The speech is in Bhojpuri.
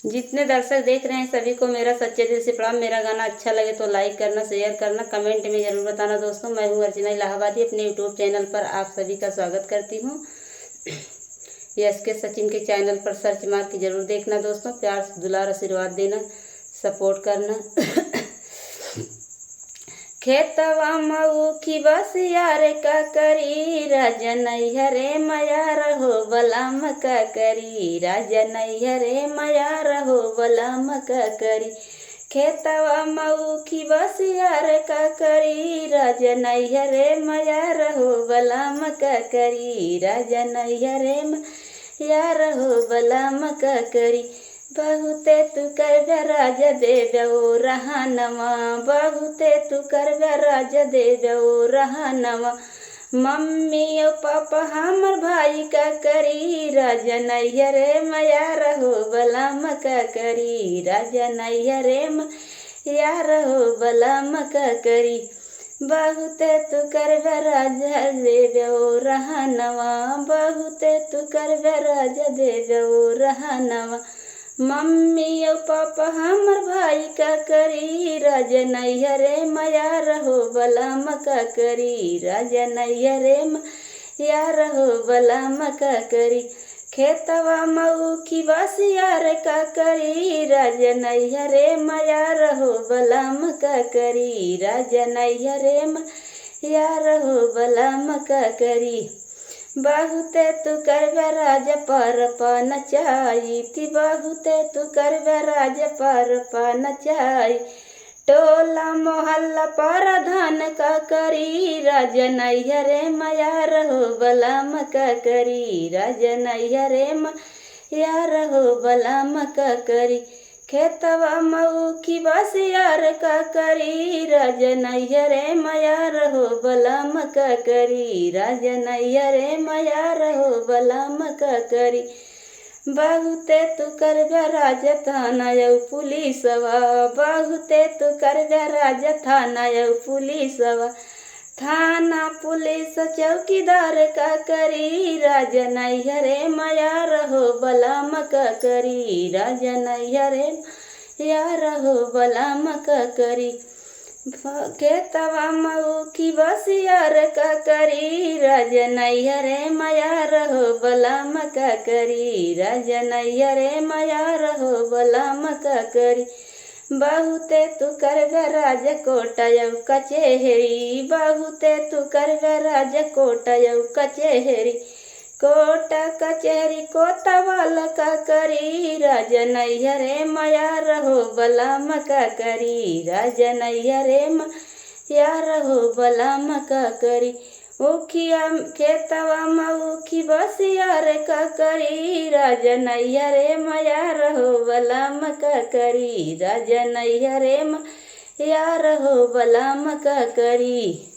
जितने दर्शक देख रहे हैं सभी को मेरा सच्चे दिल से प्रणाम। मेरा गाना अच्छा लगे तो लाइक करना, शेयर करना, कमेंट में ज़रूर बताना दोस्तों। मैं हूँ अर्चना इलाहाबादी, अपने यूट्यूब चैनल पर आप सभी का स्वागत करती हूँ। के सचिन के चैनल पर सर्च मार के ज़रूर देखना दोस्तों। प्यार दुलार आशीर्वाद देना, सपोर्ट करना। खेतवा मऊ की बस यार का करी, राजन हरे मया रहो बलाम का करी, राजन हरे मया रहो बलाम का करी। खेतवा मऊ की बस यार का करी, राजन हरे मया रहो बलाम का करी, राजन हरे मया रहो बलाम का करी। बहुते तू कर राज देव्यो रहानवा, बहुते तू कर राज देव्यो रहानवा। मम्मी और पापा हमर भाई का करी, राजन हरे मया रहो बलाम का करी, राजन हरे मया रहो बलाम का करी। बहुते तू कर राज देव्यो रहानवा, बहुते तू कर राज देव्यो रहानवा। मम्मी और पापा हमर भाई का करी, राजन हरे मया रहो बलाम का करी, राजन हरे मया रहो बलाम का करी। खेतवा मऊ की बस यार का करी, राजन हरे मया रहो बलाम का करी, राजन हरे मया रहो बलाम का करी। बहुते तू कर राज पर नचाई थी, बहुते तू कर राज पर नचाई। टोला मोहल्ला पर धान का करी, राजन हरे मया रहो बलाम का करी, राजन हरे मया रहो बलाम का करी। खेतवा मऊ की बस यार का करी, राजन हरे मया रहो बलाम का करी, राजन हरे मया रहो बलाम का करी। बहुते तू कर राज थाना पुलिसवा, बहुते तू कर राज थाना पुलिसवा। थाना पुलिस चौकीदार का करी, राजन हरे मया रहो बलाम का करी, राजन हरे मया रहो बलाम का करी। खेतवा मऊ की बस यार का करी, राजन हरे मया रहो बलाम का करी, राजन हरे मया रहो बलाम का करी। बहुते तू कर राज कोटयऊ कचेहरी, बहुते तू कर राज कोटयऊ कचेहरी। कोटा कचहरी कोतवाल का करी, राजन हरे मया रहो बलाम का करी, राजन हरे मया रहो बलाम का करी। उखिया खेतवा मऊ की बस यार का करी, राजन हरे मया रहो बलाम का करी, राजन हरे मया रहो बलाम का करी।